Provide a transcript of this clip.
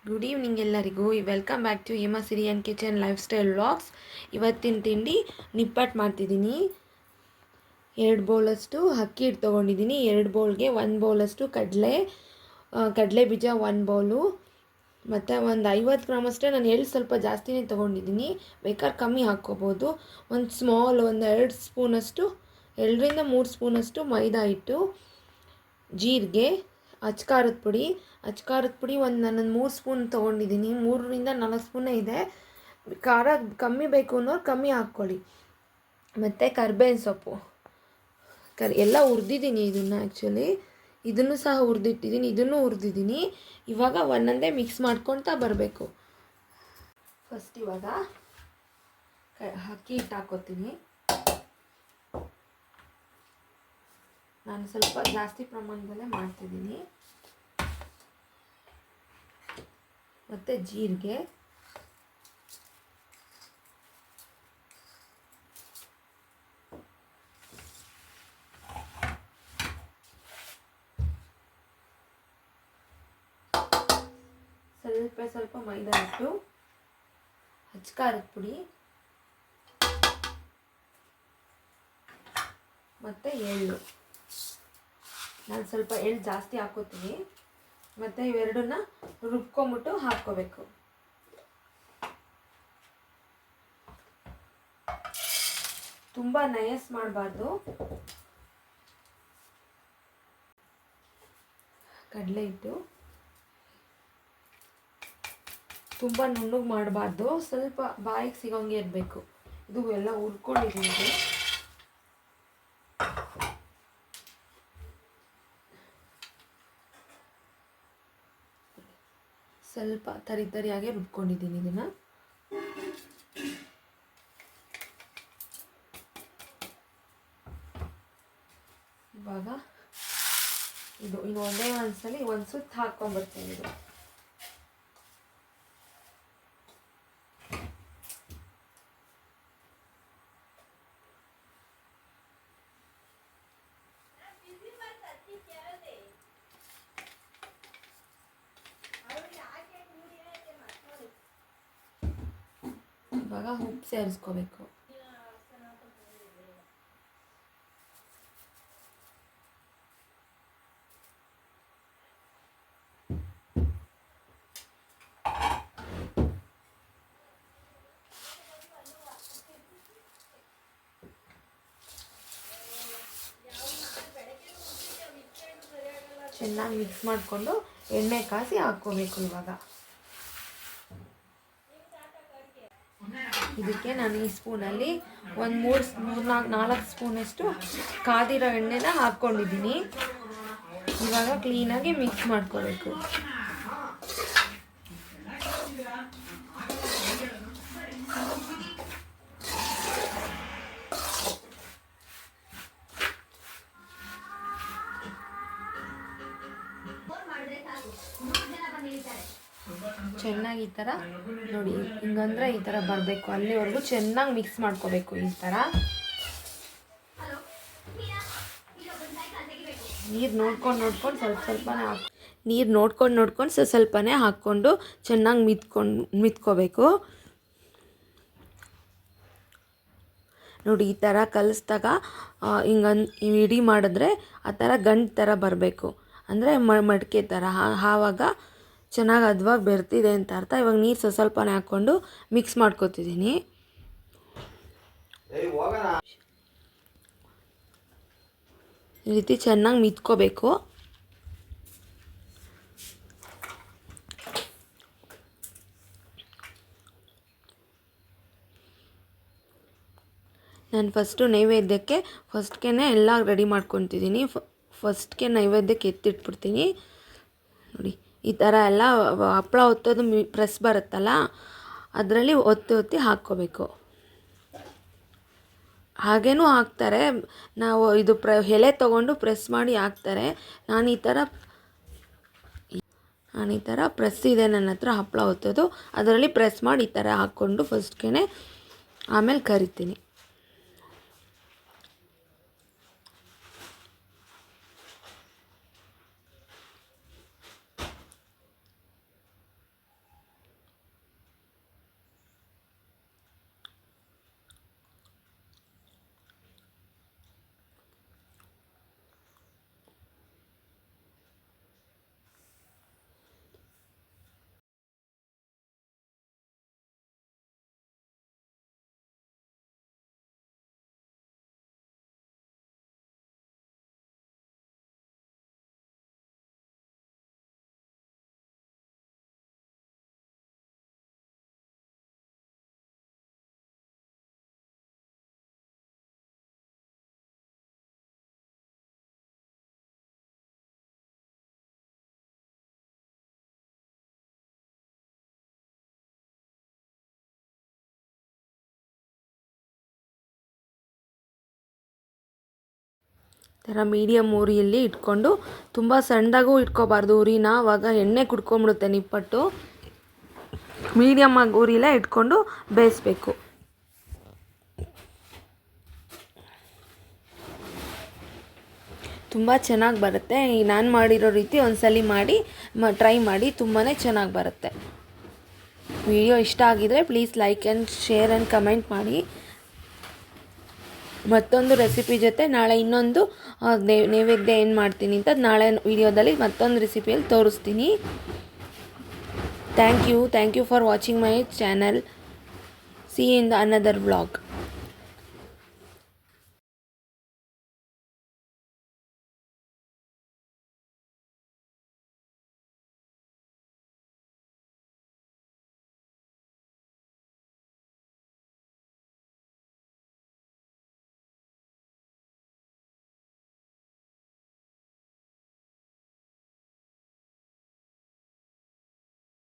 Good evening ಎಲ್ಲರಿಗೂ. Welcome back to Hema Syrian kitchen lifestyle vlogs. ಇವತ್ತಿನ ತಿಂಡಿ ನಿಪ್ಪಟ್ಟು ಮಾಡ್ತಿದ್ದೀನಿ. 2 ಬೌಲಷ್ಟು ಅಕ್ಕಿ ಹಿಟ್ಟು ತೊಗೊಂಡಿದ್ದೀನಿ. 2 ಬೌಲ್ಗೆ 1 ಬೌಲಷ್ಟು ಕಡಲೆ ಬೀಜ 1 ಬೌಲು, ಮತ್ತು ಒಂದು 50 ಗ್ರಾಮ್ ಅಷ್ಟೇ. ನಾನು ಎಳ್ಳು ಸ್ವಲ್ಪ ಜಾಸ್ತಿನೇ ತೊಗೊಂಡಿದ್ದೀನಿ, ಬೇಕಾದ್ರೆ ಕಮ್ಮಿ ಹಾಕ್ಕೋಬೋದು. ಒಂದು 2 ಸ್ಪೂನಷ್ಟು, 2 3 ಸ್ಪೂನಷ್ಟು ಮೈದಾ ಹಿಟ್ಟು, ಜೀರಿಗೆ, ಅಚ್ಕಾರದ ಪುಡಿ ನಾನು 3 ಸ್ಪೂನ್ ತೊಗೊಂಡಿದ್ದೀನಿ. 3 4 ಸ್ಪೂನೇ ಇದೆ. ಖಾರ ಕಮ್ಮಿ ಬೇಕು ಅನ್ನೋರು ಕಮ್ಮಿ ಹಾಕ್ಕೊಳ್ಳಿ. ಮತ್ತು ಕರ್ಬೇವಿನ ಸೊಪ್ಪು ಎಲ್ಲ ಹುರಿದಿದ್ದೀನಿ. ಇದನ್ನು ಸಹ ಹುರಿದಿಟ್ಟಿದ್ದೀನಿ, ಇದನ್ನು ಹುರಿದಿದ್ದೀನಿ. ಇವಾಗ ಒಂದೊಂದೇ ಮಿಕ್ಸ್ ಮಾಡ್ಕೊಳ್ತಾ ಬರಬೇಕು. ಫಸ್ಟ್ ಇವಾಗ ಅಕ್ಕಿ ಹಿಟ್ಟು ಹಾಕ್ಕೋತೀನಿ. ನಾನು ಸ್ವಲ್ಪ ಜಾಸ್ತಿ ಪ್ರಮಾಣದಲ್ಲೇ ಮಾಡ್ತಿದ್ದೀನಿ. ಮತ್ತು ಜೀರಿಗೆ, ಸ್ವಲ್ಪ ಮೈದಾ ಹಿಟ್ಟು, ಅಚ್ಕಾರದ ಪುಡಿ ಮತ್ತು ಎಳ್ಳು. ನಾನು ಸ್ವಲ್ಪ ಎಳ್ಳು ಜಾಸ್ತಿ ಹಾಕೋತೀನಿ. ಮತ್ತು ಇವೆರಡನ್ನ ರುಬ್ಕೊಂಬಿಟ್ಟು ಹಾಕ್ಕೋಬೇಕು. ತುಂಬ ನಯಸ್ ಮಾಡಬಾರ್ದು. ಕಡಲೆ ಹಿಟ್ಟು ತುಂಬ ನುಣ್ಣಗೆ ಮಾಡಬಾರ್ದು, ಸ್ವಲ್ಪ ಬಾಯಿಗೆ ಸಿಗೋಂಗೆ ಇರಬೇಕು. ಇದು ಎಲ್ಲ ಹುರ್ಕೊಂಡಿದ್ದೀನಿ. ಸ್ವಲ್ಪ ತರಿಯಾಗೆ ರುಬ್ಕೊಂಡಿದ್ದೀನಿ ಇದನ್ನು. ಇವಾಗ ಇದು ಒಂದೇ ಒಂದ್ಸಲಿ ಒಂದು ಸುತ್ತು ಹಾಕ್ಕೊಂಡ್ಬರ್ತೀನಿ. ಇದು ಇವಾಗ ಉಪ್ಪು ಸೇರಿಸ್ಕೋಬೇಕು. ಚೆನ್ನಾಗಿ ಮಿಕ್ಸ್ ಮಾಡಿಕೊಂಡು ಎಣ್ಣೆ ಕಾಸಿ ಹಾಕ್ಕೋಬೇಕು. ಇವಾಗ ಇದಕ್ಕೆ ನಾನು ಈ ಸ್ಪೂನಲ್ಲಿ ಒಂದು 4 ಸ್ಪೂನಷ್ಟು ಕಾದಿರೋ ಎಣ್ಣೆನ ಹಾಕ್ಕೊಂಡಿದ್ದೀನಿ. ಇವಾಗ ಕ್ಲೀನಾಗಿ ಮಿಕ್ಸ್ ಮಾಡ್ಕೋಬೇಕು. ಚೆನ್ನಾಗಿ ಈ ಥರ ನೋಡಿ, ಹಿಂಗಂದ್ರೆ ಈ ಥರ ಬರಬೇಕು. ಅಲ್ಲಿವರೆಗೂ ಚೆನ್ನಾಗಿ ಮಿಕ್ಸ್ ಮಾಡ್ಕೋಬೇಕು. ಈ ಥರ ನೀರು ನೋಡ್ಕೊಂಡು ಸ್ವಲ್ಪನೇ ಹಾಕ್ಕೊಂಡು ಚೆನ್ನಾಗಿ ಮಿತ್ಕೋಬೇಕು. ನೋಡಿ, ಈ ಥರ ಕಲಿಸ್ದಾಗ ಇಡಿ ಮಾಡಿದ್ರೆ ಆ ಥರ ಗಂಟು ಥರ ಬರಬೇಕು. ಅಂದರೆ ಮಡಿಕೆ ಥರ. ಆವಾಗ ಚೆನ್ನಾಗಿ ಹದವಾಗಿ ಬೆರ್ತಿದೆ ಅಂತ ಅರ್ಥ. ಇವಾಗ ನೀರು ಸ್ವಲ್ಪನೇ ಹಾಕ್ಕೊಂಡು ಮಿಕ್ಸ್ ಮಾಡ್ಕೊತಿದ್ದೀನಿ. ಈ ರೀತಿ ಚೆನ್ನಾಗಿ ಮಿತ್ಕೋಬೇಕು. ನಾನು ಫಸ್ಟು ನೈವೇದ್ಯಕ್ಕೆ ಎಲ್ಲ ರೆಡಿ ಮಾಡ್ಕೊತಿದ್ದೀನಿ. ಫಸ್ಟ್ಗೆ ನೈವೇದ್ಯಕ್ಕೆ ಎತ್ತಿಟ್ಬಿಡ್ತೀನಿ. ನೋಡಿ, ಈ ಥರ ಎಲ್ಲ ಹಪ್ಪಳ ಒತ್ತೋದು ಪ್ರೆಸ್ ಬರುತ್ತಲ್ಲ, ಅದರಲ್ಲಿ ಒತ್ತಿ ಹಾಕ್ಕೋಬೇಕು. ಹಾಗೇನೂ ಹಾಕ್ತಾರೆ. ನಾವು ಇದು ಎಲೆ ತೊಗೊಂಡು ಪ್ರೆಸ್ ಮಾಡಿ ಹಾಕ್ತಾರೆ. ನಾನು ಈ ಥರ ಪ್ರೆಸ್ ಇದೆ ನನ್ನ ಹತ್ರ, ಹಪ್ಪಳ ಒತ್ತೋದು. ಅದರಲ್ಲಿ ಪ್ರೆಸ್ ಮಾಡಿ ಈ ಥರ ಹಾಕ್ಕೊಂಡು ಫಸ್ಟ್ಗೆ ಆಮೇಲೆ ಕರಿತೀನಿ. ಥರ ಮೀಡಿಯಮ್ ಉರಿಯಲ್ಲಿ ಇಟ್ಕೊಂಡು, ತುಂಬ ಸಣ್ಣದಾಗೂ ಇಟ್ಕೋಬಾರ್ದು ಉರಿನ, ಆವಾಗ ಎಣ್ಣೆ ಕುಡ್ಕೊಂಬಿಡುತ್ತೆ ನಿಪ್ಪಟ್ಟು. ಮೀಡಿಯಮ್ ಆಗಿ ಉರಿಲೇ ಇಟ್ಕೊಂಡು ಬೇಯಿಸ್ಬೇಕು. ತುಂಬ ಚೆನ್ನಾಗಿ ಬರುತ್ತೆ. ನಾನು ಮಾಡಿರೋ ರೀತಿ ಒಂದ್ಸಲಿ ಮಾಡಿ ಟ್ರೈ ಮಾಡಿ, ತುಂಬಾ ಚೆನ್ನಾಗಿ ಬರುತ್ತೆ. ವಿಡಿಯೋ ಇಷ್ಟ ಆಗಿದರೆ please like and share and comment ಮಾಡಿ. ಮತ್ತೊಂದು ರೆಸಿಪಿ ಜೊತೆ ನಾಳೆ ಇನ್ನೊಂದು ನೈವೇದ್ಯ ಏನು ಮಾಡ್ತೀನಿ ಅಂತ ನಾಳೆ ವಿಡಿಯೋದಲ್ಲಿ ಮತ್ತೊಂದು ರೆಸಿಪಿಯಲ್ಲಿ ತೋರಿಸ್ತೀನಿ. Thank you for watching my channel. See you in the another vlog.